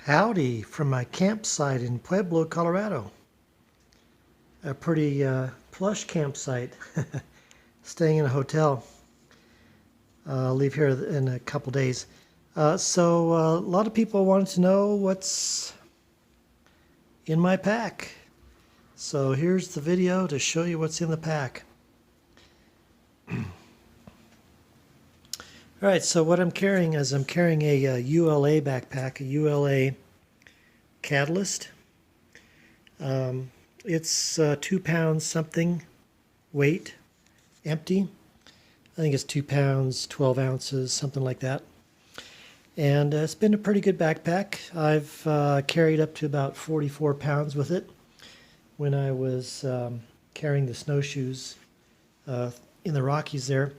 Howdy from my campsite in Pueblo, Colorado. A pretty plush campsite. Staying in a hotel. I'll leave here in a couple days. So a lot of people wanted to know what's in my pack. So here's the video to show you what's in the pack. Alright, so what I'm carrying is I'm carrying a ULA backpack, a ULA Catalyst. It's 2 pounds something weight, empty. I think it's 2 pounds, 12 ounces, something like that. And it's been a pretty good backpack. I've carried up to about 44 pounds with it when I was carrying the snowshoes in the Rockies there.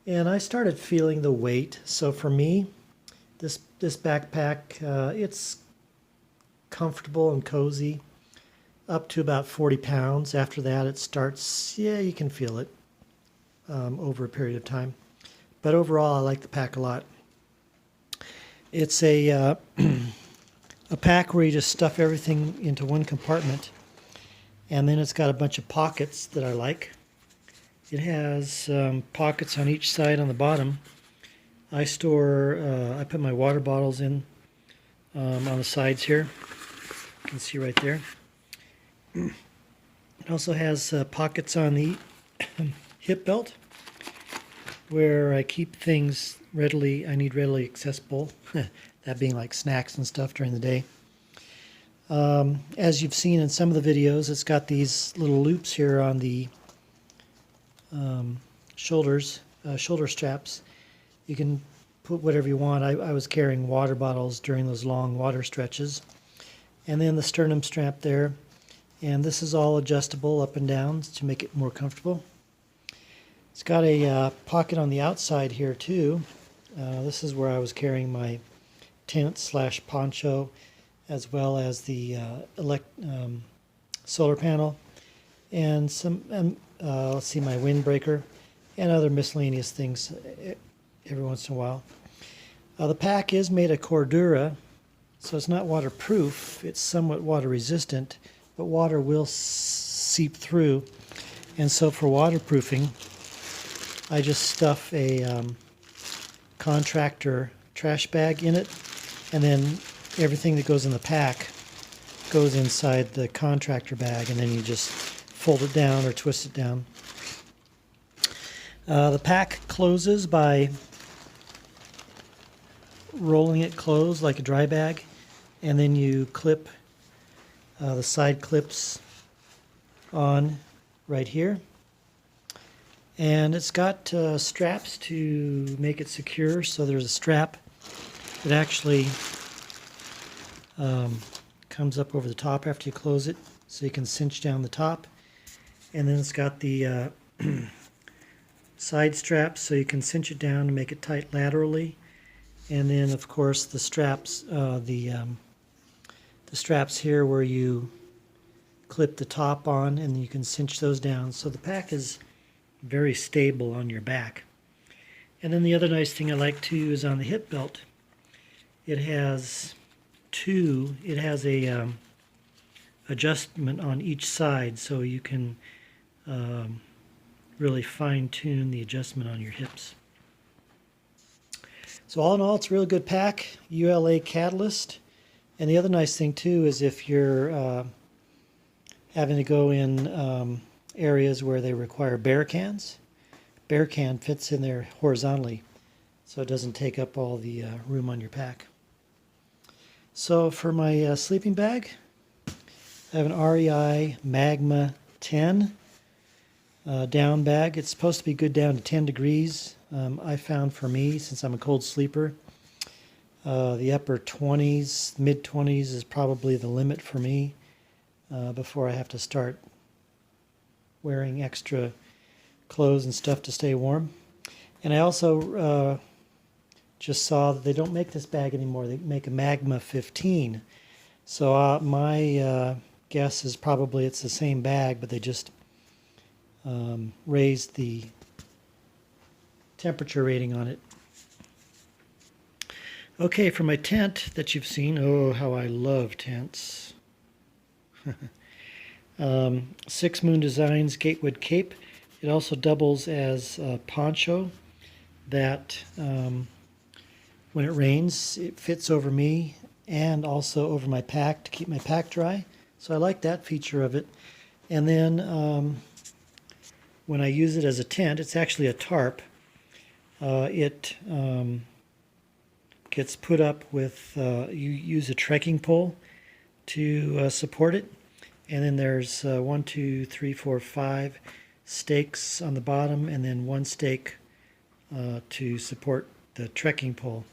And I started feeling the weight. So for me, this backpack, it's comfortable and cozy up to about 40 pounds. After that, it starts, yeah, you can feel it over a period of time. But overall, I like the pack a lot. It's a pack where you just stuff everything into one compartment. And then it's got a bunch of pockets that I like. It has pockets on each side on the bottom. I put my water bottles in on the sides here. You can see right there. It also has pockets on the hip belt where I keep things readily accessible, that being like snacks and stuff during the day. As you've seen in some of the videos, it's got these little loops here on the shoulder straps. You can put whatever you want. I was carrying water bottles during those long water stretches. And then the sternum strap there. And this is all adjustable up and down to make it more comfortable. It's got a pocket on the outside here too. This is where I was carrying my tent / poncho, as well as the solar panel and some let's see, my windbreaker and other miscellaneous things every once in a while. The pack is made of Cordura, so it's not waterproof. It's somewhat water resistant, but water will seep through. And so for waterproofing, I just stuff a contractor trash bag in it, and then everything that goes in the pack goes inside the contractor bag, and then you just fold it down or twist it down. The pack closes by rolling it closed like a dry bag, and then you clip the side clips on right here. And it's got straps to make it secure. So there's a strap that actually comes up over the top after you close it, so you can cinch down the top. And then it's got the side straps, so you can cinch it down and make it tight laterally. And then, of course, the straps, the straps here where you clip the top on, and you can cinch those down. So the pack is very stable on your back. And then the other nice thing I like too is on the hip belt. It has a adjustment on each side, so you can really fine-tune the adjustment on your hips. So all in all, it's a really good pack, ULA Catalyst. And the other nice thing too is if you're having to go in areas where they require bear cans, bear can fits in there horizontally, so it doesn't take up all the room on your pack. So for my sleeping bag, I have an REI Magma 10 down bag. It's supposed to be good down to 10 degrees. I found for me, since I'm a cold sleeper, the upper 20s, mid 20s is probably the limit for me before I have to start wearing extra clothes and stuff to stay warm. And I also just saw that they don't make this bag anymore. They make a Magma 15. So my guess is probably it's the same bag, but they just raised the temperature rating on it. Okay, for my tent that you've seen, oh, how I love tents. Six Moon Designs Gatewood Cape. It also doubles as a poncho that when it rains, it fits over me and also over my pack to keep my pack dry. So I like that feature of it. And then when I use it as a tent, it's actually a tarp. It gets put up with, you use a trekking pole to support it. And then there's 1, 2, 3, 4, 5 stakes on the bottom, and then one stake to support the trekking pole.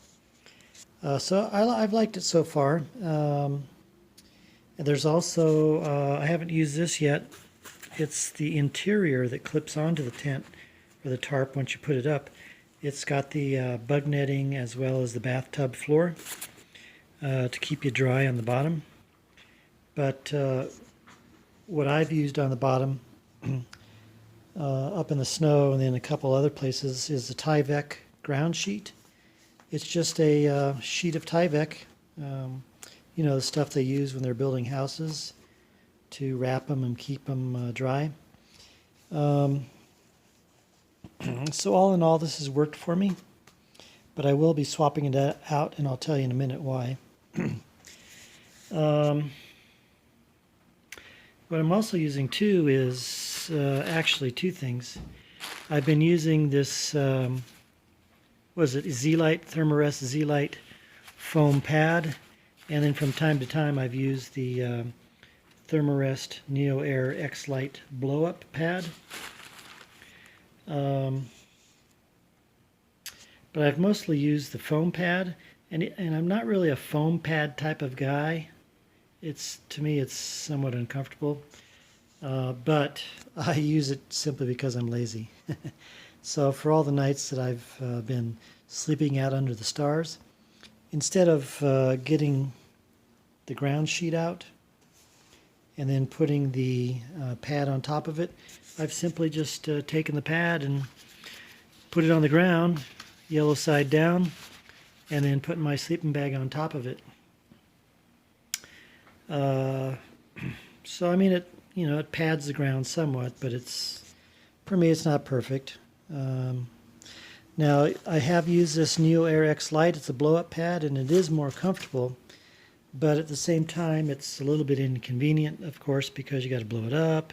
So I've liked it so far. And there's also, I haven't used this yet, it's the interior that clips onto the tent or the tarp once you put it up. It's got the bug netting as well as the bathtub floor to keep you dry on the bottom. But what I've used on the bottom up in the snow and then a couple other places is the Tyvek ground sheet. It's just a sheet of Tyvek, you know, the stuff they use when they're building houses to wrap them and keep them dry. So all in all, this has worked for me, but I will be swapping it out, and I'll tell you in a minute why. What I'm also using too is actually two things. I've been using this, what is it, Z-Lite, Thermarest Z-Lite foam pad, and then from time to time I've used the Thermarest NeoAir X Lite blow-up pad. But I've mostly used the foam pad, and I'm not really a foam pad type of guy. To me, it's somewhat uncomfortable, but I use it simply because I'm lazy. So for all the nights that I've been sleeping out under the stars, instead of getting the ground sheet out and then putting the pad on top of it, I've simply just taken the pad and put it on the ground, yellow side down, and then put my sleeping bag on top of it. So I mean, it pads the ground somewhat, but for me it's not perfect. Now I have used this NeoAir X Lite. It's a blow-up pad, and it is more comfortable, but at the same time it's a little bit inconvenient, of course, because you got to blow it up,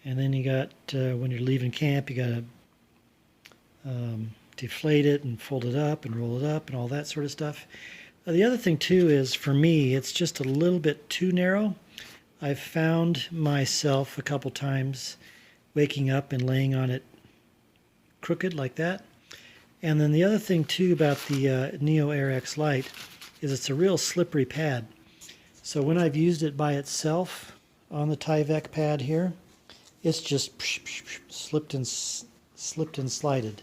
and then you got when you're leaving camp, you got to deflate it and fold it up and roll it up and all that sort of stuff. The other thing too is, for me, it's just a little bit too narrow. I've found myself a couple times waking up and laying on it crooked like that. And then the other thing too about the NeoAir X Lite is it's a real slippery pad. So when I've used it by itself on the Tyvek pad here, it's just slipped and slid.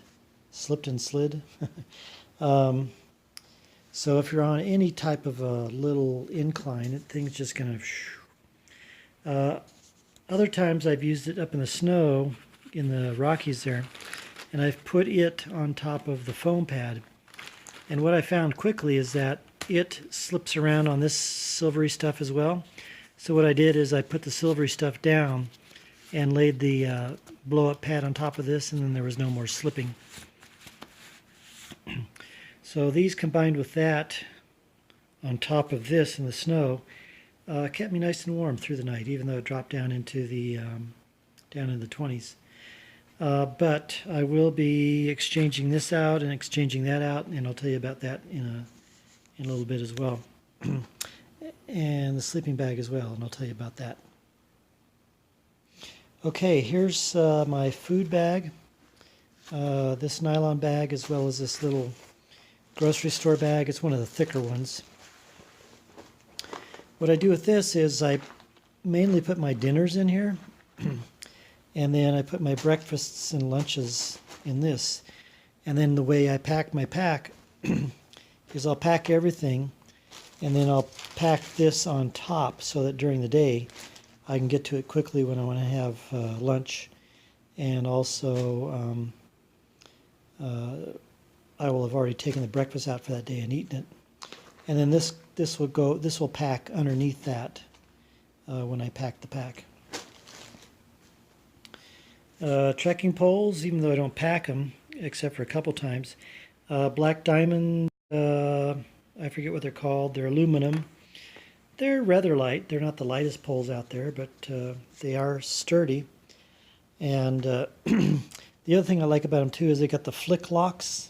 So if you're on any type of a little incline, thing's just going to... Other times I've used it up in the snow, in the Rockies there, and I've put it on top of the foam pad. And what I found quickly is that it slips around on this silvery stuff as well. So what I did is I put the silvery stuff down and laid the blow-up pad on top of this, and then there was no more slipping. So these combined with that on top of this in the snow kept me nice and warm through the night, even though it dropped down into the 20s. But I will be exchanging this out and exchanging that out, and I'll tell you about that in a little bit as well. And the sleeping bag as well, and I'll tell you about that. Okay, here's my food bag. This nylon bag, as well as this little grocery store bag. It's one of the thicker ones. What I do with this is I mainly put my dinners in here, and then I put my breakfasts and lunches in this. And then the way I pack my pack is I'll pack everything, and then I'll pack this on top so that during the day I can get to it quickly when I want to have lunch. And also I will have already taken the breakfast out for that day and eaten it. And then this will pack underneath that when I pack the pack. Trekking poles, even though I don't pack them, except for a couple times. Black diamond, I forget what they're called. They're aluminum. They're rather light. They're not the lightest poles out there, but they are sturdy. And the other thing I like about them too is they got the flick locks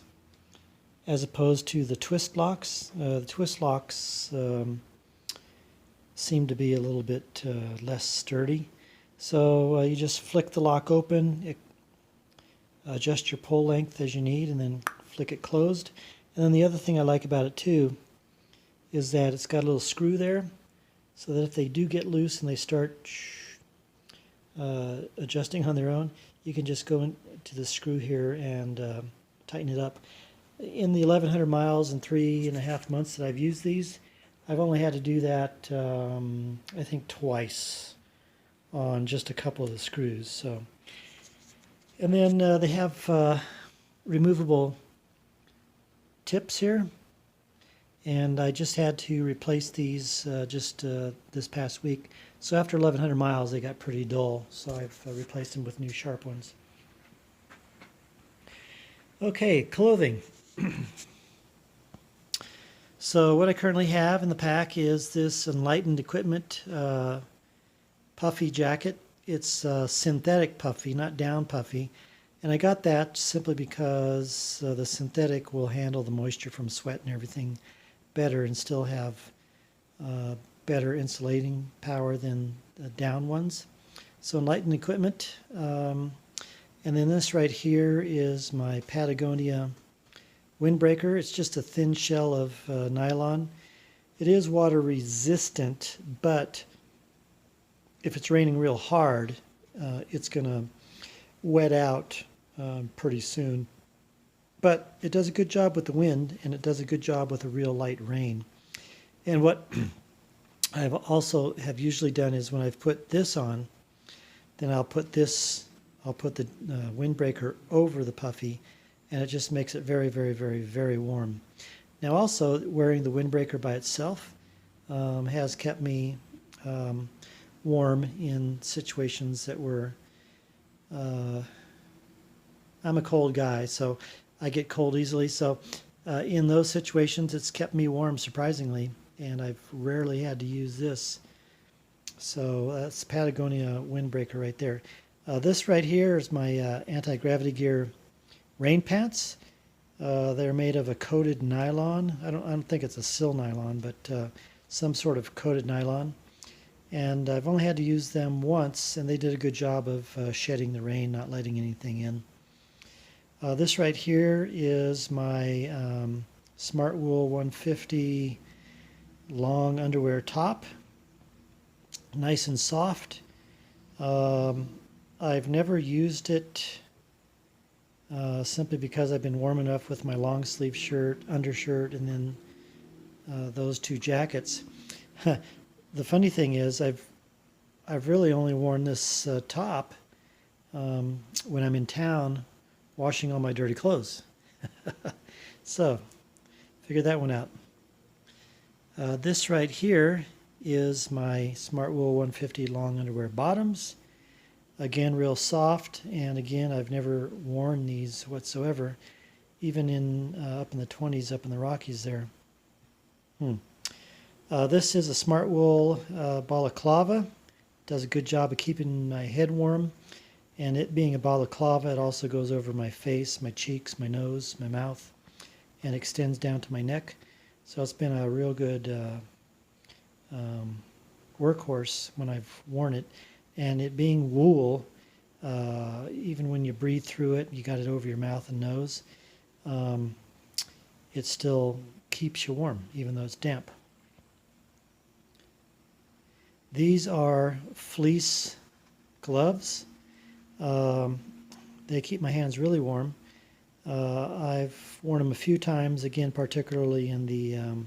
as opposed to the twist locks. The twist locks seem to be a little bit less sturdy. So you just flick the lock open, adjust your pole length as you need, and then flick it closed. And then the other thing I like about it too is that it's got a little screw there, so that if they do get loose and they start adjusting on their own, you can just go into the screw here and tighten it up. In the 1,100 miles and 3.5 months that I've used these, I've only had to do that I think twice on just a couple of the screws. So, and then they have removable tips here, and I just had to replace these just this past week. So after 1,100 miles, they got pretty dull, so I've replaced them with new sharp ones. Okay, clothing. So what I currently have in the pack is this Enlightened Equipment puffy jacket. It's synthetic puffy, not down puffy. And I got that simply because the synthetic will handle the moisture from sweat and everything better and still have better insulating power than the down ones. So Enlightened Equipment. And then this right here is my Patagonia windbreaker. It's just a thin shell of nylon. It is water resistant, but if it's raining real hard, it's going to wet out pretty soon. But it does a good job with the wind, and it does a good job with a real light rain. And what I've also have usually done is when I've put this on, then I'll put the windbreaker over the puffy, and it just makes it very, very, very, very warm. Now also, wearing the windbreaker by itself has kept me warm in situations that were, I'm a cold guy, so I get cold easily. So in those situations, it's kept me warm surprisingly, and I've rarely had to use this. So that's Patagonia windbreaker right there. This right here is my anti-gravity gear rain pants. They're made of a coated nylon. I don't think it's a sil nylon, but some sort of coated nylon. And I've only had to use them once, and they did a good job of shedding the rain, not letting anything in. This right here is my Smart Wool 150 long underwear top. Nice and soft. I've never used it simply because I've been warm enough with my long sleeve shirt, undershirt, and then those two jackets. The funny thing is I've really only worn this top when I'm in town washing all my dirty clothes. So, figure that one out. This right here is my Smart Wool 150 long underwear bottoms. Again, real soft, and again, I've never worn these whatsoever, even in up in the 20s, up in the Rockies there. This is a Smart Wool balaclava. Does a good job of keeping my head warm, and it being a balaclava, it also goes over my face, my cheeks, my nose, my mouth, and extends down to my neck. So it's been a real good workhorse when I've worn it. And it being wool, even when you breathe through it, you got it over your mouth and nose, it still keeps you warm, even though it's damp. These are fleece gloves. They keep my hands really warm. I've worn them a few times, again, particularly in the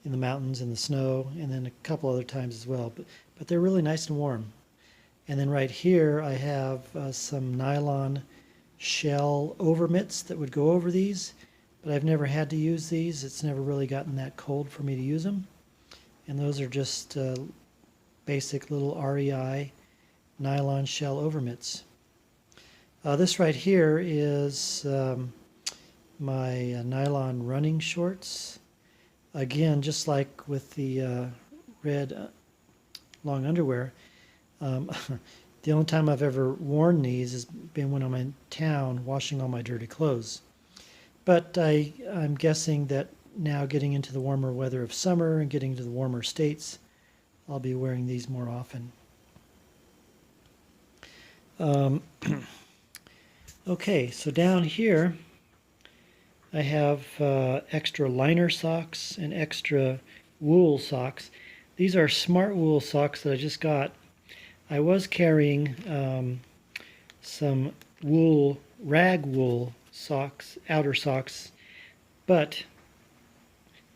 mountains, in the snow, and then a couple other times as well. But they're really nice and warm. And then right here I have some nylon shell over mitts that would go over these, but I've never had to use these. It's never really gotten that cold for me to use them. And those are just basic little REI nylon shell overmitts. This right here is my nylon running shorts. Again, just like with the red long underwear, the only time I've ever worn these has been when I'm in town washing all my dirty clothes. But I'm guessing that now getting into the warmer weather of summer and getting to the warmer states, I'll be wearing these more often. Okay, so down here I have extra liner socks and extra wool socks. These are smart wool socks that I just got. I was carrying some rag wool socks, outer socks, but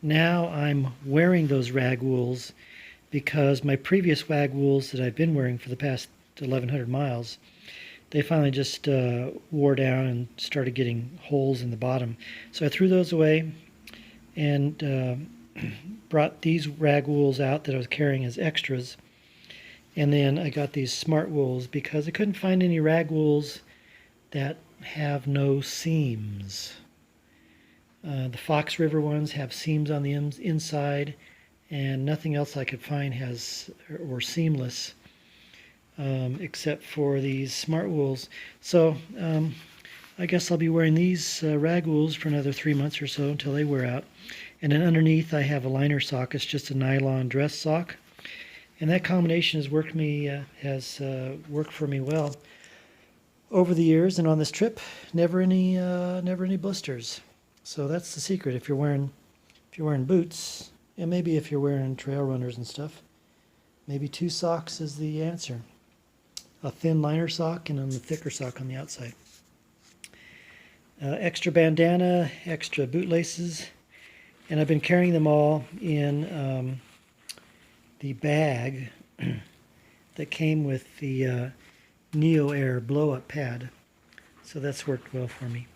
now I'm wearing those rag wools because my previous rag wools that I've been wearing for the past 1,100 miles, they finally just wore down and started getting holes in the bottom. So I threw those away and brought these rag wools out that I was carrying as extras. And then I got these smart wools because I couldn't find any rag wools that have no seams. The Fox River ones have seams on the inside, and nothing else I could find has or seamless except for these smart wools. So I guess I'll be wearing these rag wools for another 3 months or so until they wear out. And then underneath I have a liner sock. It's just a nylon dress sock, and that combination has worked for me well over the years. And on this trip, never any blisters. So that's the secret. If you're wearing boots, and maybe if you're wearing trail runners and stuff, maybe 2 socks is the answer. A thin liner sock and then the thicker sock on the outside. Extra bandana, extra bootlaces, and I've been carrying them all in the bag that came with the NeoAir blow-up pad. So that's worked well for me.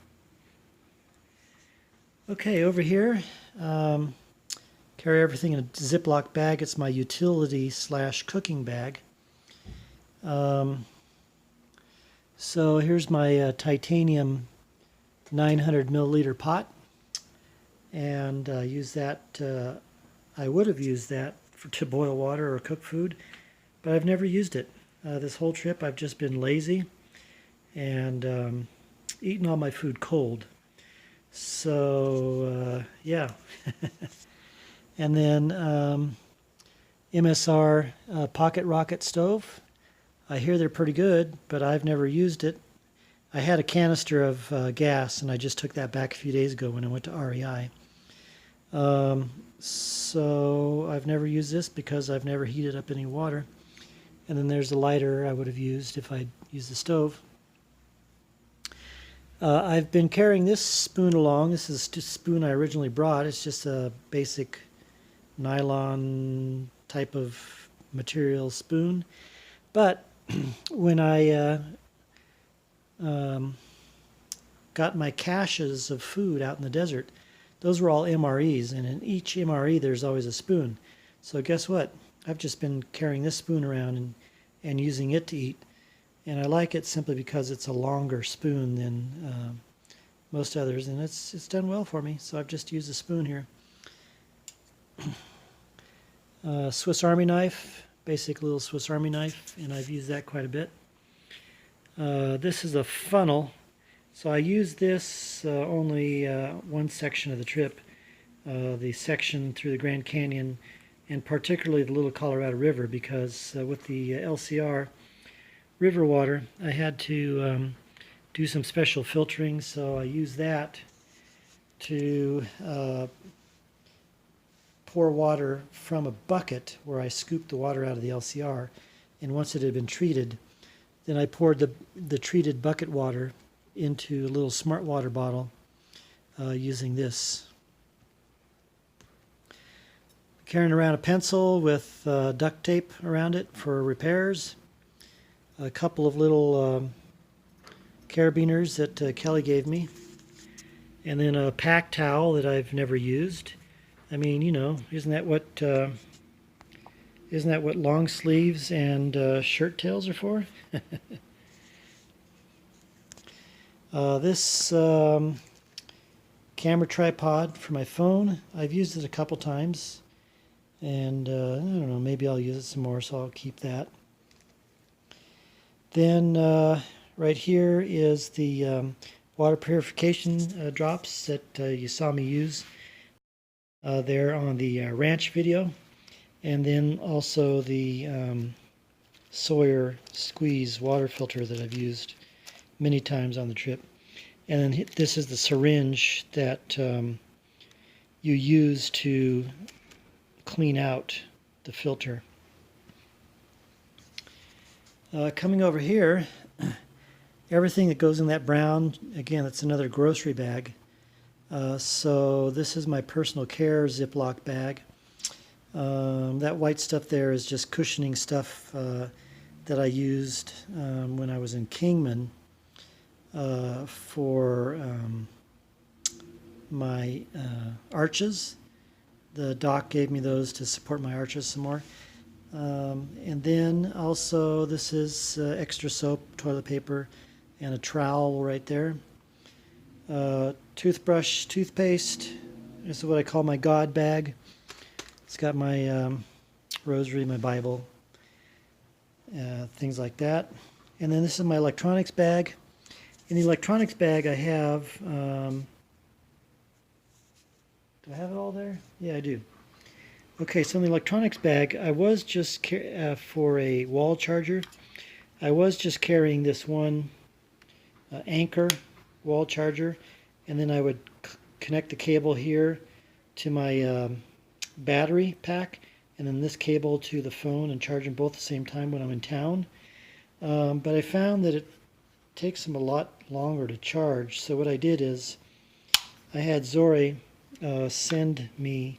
Okay, over here, carry everything in a Ziploc bag. It's my utility / cooking bag. So here's my titanium 900 milliliter pot, and use that. I would have used that to boil water or cook food, but I've never used it. This whole trip I've just been lazy and eaten all my food cold. So yeah. And then MSR pocket rocket stove. I hear they're pretty good, but I've never used it. I had a canister of gas, and I just took that back a few days ago when I went to REI. So I've never used this because I've never heated up any water. And then there's a lighter I would have used if I'd used the stove. I've been carrying this spoon along. This is the spoon I originally brought. It's just a basic nylon type of material spoon. But when I got my caches of food out in the desert, those were all MREs, and in each MRE there's always a spoon. So guess what? I've just been carrying this spoon around and using it to eat. And I like it simply because it's a longer spoon than most others, and it's done well for me. So I've just used a spoon here. Swiss Army knife, basic little Swiss Army knife, and I've used that quite a bit. This is a funnel. So I used this only one section of the trip, the section through the Grand Canyon, and particularly the Little Colorado River, because with the LCR river water, I had to do some special filtering, so I used that to pour water from a bucket where I scooped the water out of the LCR, and once it had been treated, then I poured the treated bucket water into a little smart water bottle using this. Carrying around a pencil with duct tape around it for repairs. A couple of little carabiners that Kelly gave me. And then a pack towel that I've never used. I mean, you know, isn't that what long sleeves and shirt tails are for? This camera tripod for my phone. I've used it a couple times, and I don't know, maybe I'll use it some more, so I'll keep that. Then right here is the water purification drops that you saw me use there on the ranch video, and then also the Sawyer squeeze water filter that I've used many times on the trip. And then this is the syringe that you use to clean out the filter. Coming over here, everything that goes in that brown, again, it's another grocery bag. So this is my personal care Ziploc bag. That white stuff there is just cushioning stuff that I used when I was in Kingman for my arches. The doc gave me those to support my arches some more. And then also this is extra soap, toilet paper, and a trowel right there. Toothbrush, toothpaste. This is what I call my God bag. It's got my rosary, my Bible, things like that. And then this is my electronics bag. In the electronics bag I have, do I have it all there? Yeah, I do. Okay, so in the electronics bag, I was just, for a wall charger, I was just carrying this one Anchor wall charger, and then I would connect the cable here to my battery pack, and then this cable to the phone, and charge them both at the same time when I'm in town. But I found that it takes them a lot longer to charge, so what I did is I had Zori send me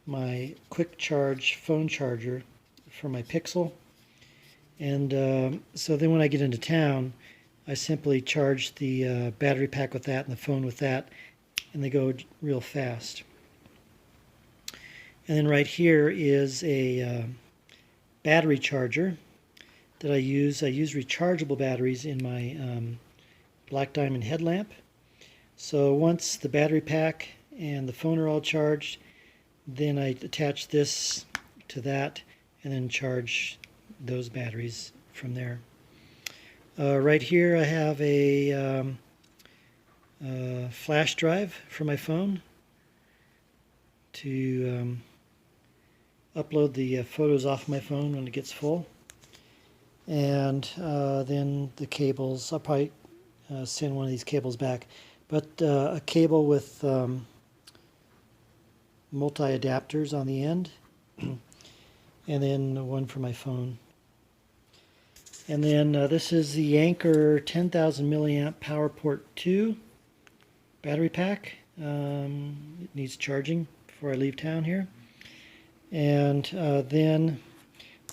my quick charge phone charger for my Pixel, and so then when I get into town I simply charge the battery pack with that and the phone with that, and they go real fast. And then right here is a battery charger that I use. I use rechargeable batteries in my Black Diamond headlamp. So once the battery pack and the phone are all charged, then I attach this to that and then charge those batteries from there. Right here I have a flash drive for my phone to upload the photos off my phone when it gets full. And then the cables, I'll probably send one of these cables back, but a cable with multi-adapters on the end, and then one for my phone. And then this is the Anchor 10,000 milliamp PowerPort 2 battery pack. It needs charging before I leave town here. And then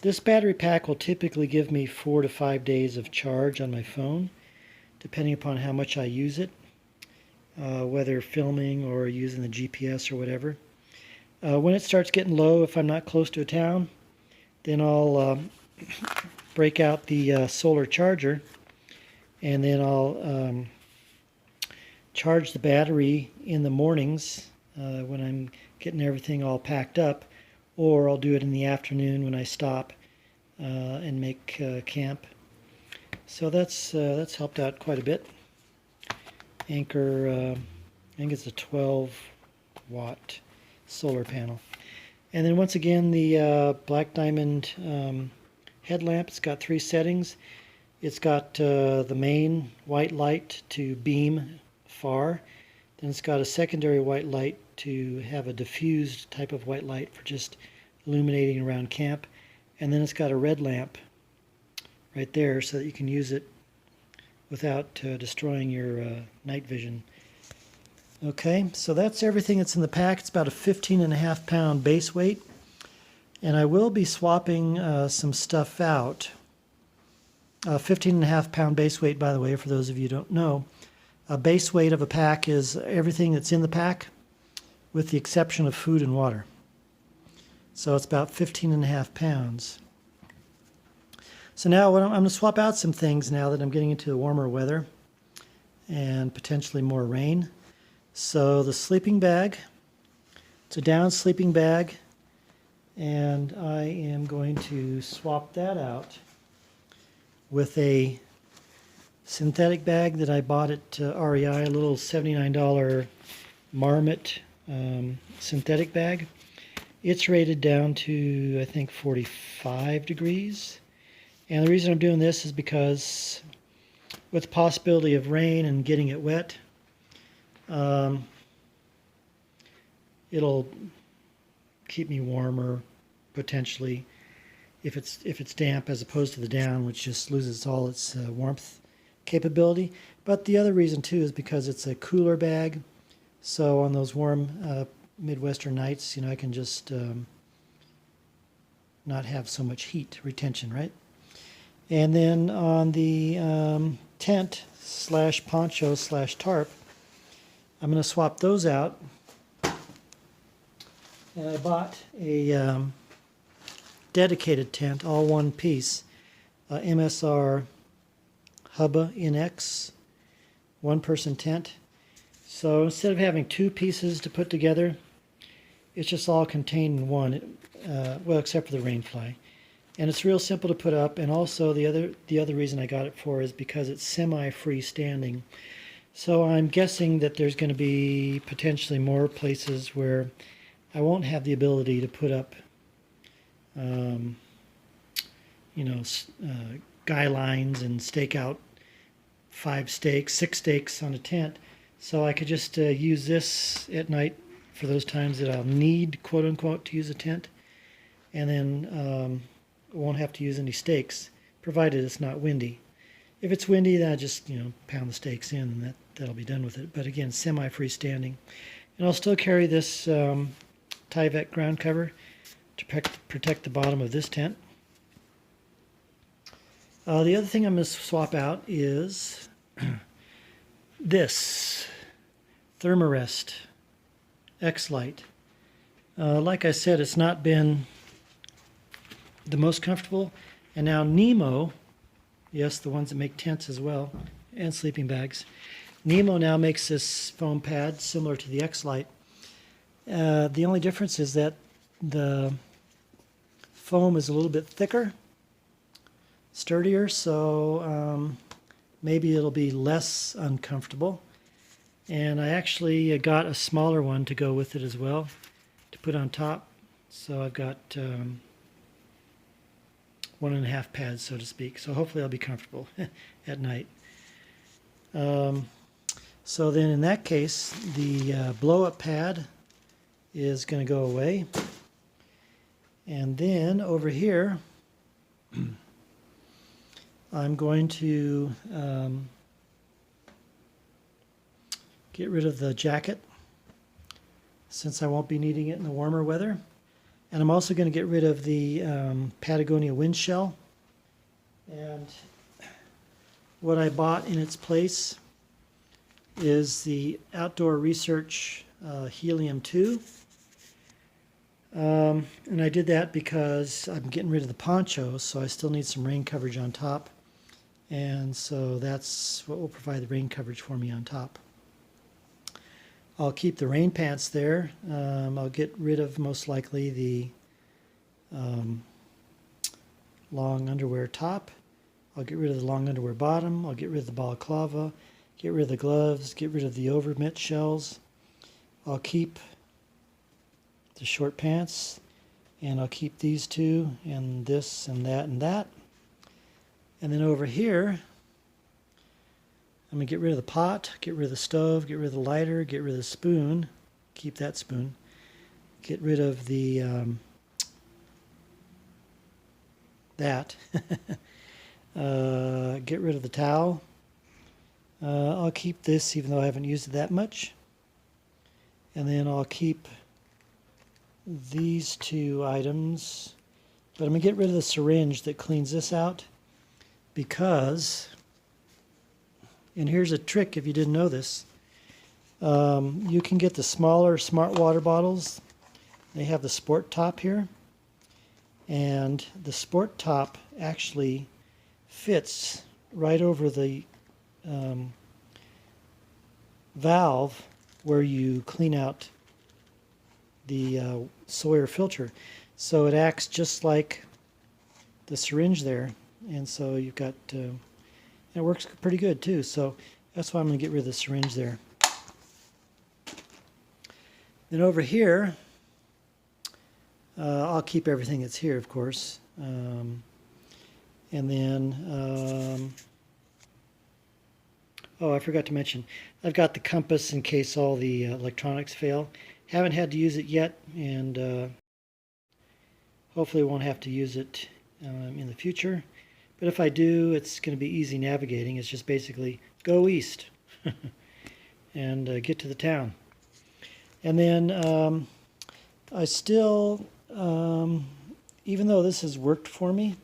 this battery pack will typically give me 4 to 5 days of charge on my phone, depending upon how much I use it, whether filming or using the GPS or whatever. When it starts getting low, if I'm not close to a town, then I'll break out the solar charger, and then I'll charge the battery in the mornings when I'm getting everything all packed up, or I'll do it in the afternoon when I stop and make camp. So that's helped out quite a bit. Anchor, I think it's a 12-watt solar panel. And then once again, the Black Diamond headlamp, it's got 3 settings. It's got the main white light to beam far. Then it's got a secondary white light to have a diffused type of white light for just illuminating around camp. And then it's got a red lamp right there so that you can use it without destroying your night vision. Okay, so that's everything that's in the pack. It's about a 15.5 pound base weight. And I will be swapping some stuff out. 15.5 pound base weight, by the way, for those of you who don't know. A base weight of a pack is everything that's in the pack with the exception of food and water. So it's about 15.5 pounds. So now I'm going to swap out some things now that I'm getting into the warmer weather and potentially more rain. So the sleeping bag, it's a down sleeping bag, and I am going to swap that out with a synthetic bag that I bought at REI, a little $79 Marmot synthetic bag. It's rated down to, I think, 45 degrees. And the reason I'm doing this is because with the possibility of rain and getting it wet, it'll keep me warmer potentially if it's damp, as opposed to the down, which just loses all its warmth capability. But the other reason too is because it's a cooler bag, so on those warm Midwestern nights, I can just not have so much heat retention, right? And then on the tent slash poncho slash tarp, I'm going to swap those out. And I bought a dedicated tent, all one piece, MSR Hubba NX, one-person tent. So instead of having two pieces to put together, it's just all contained in one, well, except for the rainfly. And it's real simple to put up, and also the other reason I got it for is because it's semi-freestanding. So I'm guessing that there's going to be potentially more places where I won't have the ability to put up, guy lines and stake out 5 stakes, 6 stakes on a tent. So I could just use this at night for those times that I'll need, quote unquote, to use a tent, and then won't have to use any stakes, provided it's not windy. If it's windy, then I just pound the stakes in, and that'll be done with it. But again, semi-freestanding, and I'll still carry this Tyvek ground cover to protect the bottom of this tent. The other thing I'm going to swap out is this Thru-Hike X Lite. Like I said, it's not been the most comfortable, and now Nemo, yes, the ones that make tents as well and sleeping bags, Nemo now makes this foam pad similar to the X Lite. The only difference is that the foam is a little bit thicker, sturdier, so maybe it'll be less uncomfortable. And I actually got a smaller one to go with it as well, to put on top. So I've got 1.5 pads, so to speak. So hopefully I'll be comfortable at night. So then in that case, the blow-up pad is going to go away. And then over here, I'm going to get rid of the jacket, since I won't be needing it in the warmer weather. And I'm also going to get rid of the Patagonia wind shell. And what I bought in its place is the Outdoor Research Helium 2. And I did that because I'm getting rid of the poncho, so I still need some rain coverage on top. And so that's what will provide the rain coverage for me on top. I'll keep the rain pants there. I'll get rid of, most likely, the long underwear top. I'll get rid of the long underwear bottom. I'll get rid of the balaclava, get rid of the gloves, get rid of the overmitt shells. I'll keep the short pants, and I'll keep these two, and this, and that, and that. And then over here, I'm going to get rid of the pot, get rid of the stove, get rid of the lighter, get rid of the spoon, keep that spoon, get rid of the, get rid of the towel. I'll keep this even though I haven't used it that much. And then I'll keep these two items, but I'm going to get rid of the syringe that cleans this out, because And here's a trick if you didn't know this. You can get the smaller smart water bottles. They have the sport top here. And the sport top actually fits right over the valve where you clean out the Sawyer filter. So it acts just like the syringe there. And so you've got, it works pretty good too. So that's why I'm going to get rid of the syringe there. Then over here, I'll keep everything that's here, of course. And then, oh, I forgot to mention, I've got the compass in case all the electronics fail. Haven't had to use it yet, and hopefully won't have to use it in the future. But if I do, it's going to be easy navigating. It's just basically go east and get to the town. And then I still, even though this has worked for me,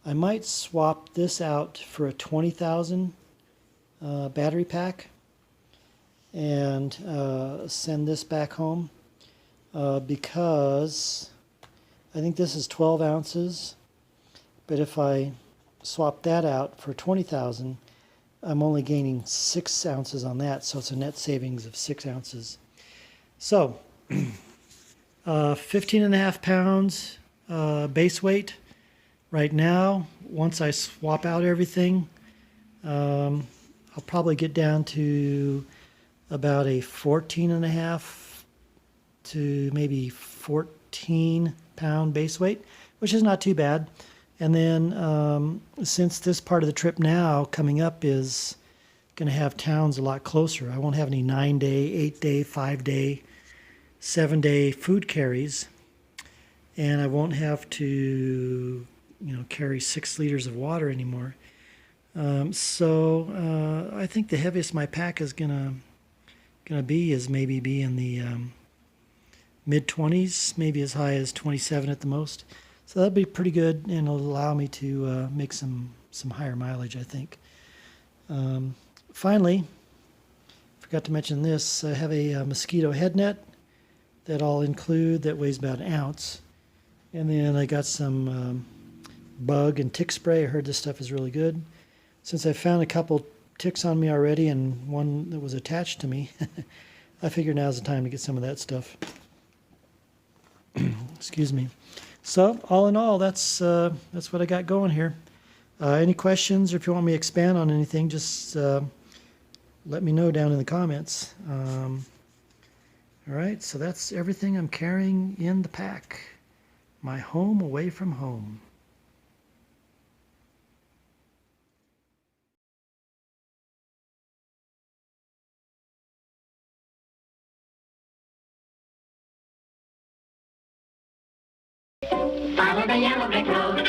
I might swap this out for a 20,000 battery pack and send this back home because I think this is 12 ounces, but if I swap that out for 20,000, I'm only gaining 6 ounces on that, so it's a net savings of 6 ounces. So 15.5 pounds base weight right now. Once I swap out everything, I'll probably get down to about a 14.5 to maybe 14 pound base weight, which is not too bad. And then since this part of the trip now coming up is going to have towns a lot closer, I won't have any 9-day, 8-day, 5-day, 7-day food carries, and I won't have to, carry 6 liters of water anymore. So I think the heaviest my pack is gonna be is maybe be in the mid-20s, maybe as high as 27 at the most. So that'll be pretty good, and it'll allow me to make some higher mileage, I think. Finally, forgot to mention this. I have a mosquito head net that I'll include that weighs about 1 ounce. And then I got some bug and tick spray. I heard this stuff is really good. Since I found a couple ticks on me already and one that was attached to me, I figured now's the time to get some of that stuff. Excuse me. So all in all, that's what I got going here. Any questions, or if you want me to expand on anything, just let me know down in the comments. All right, so that's everything I'm carrying in the pack. My home away from home. Follow the yellow brick road.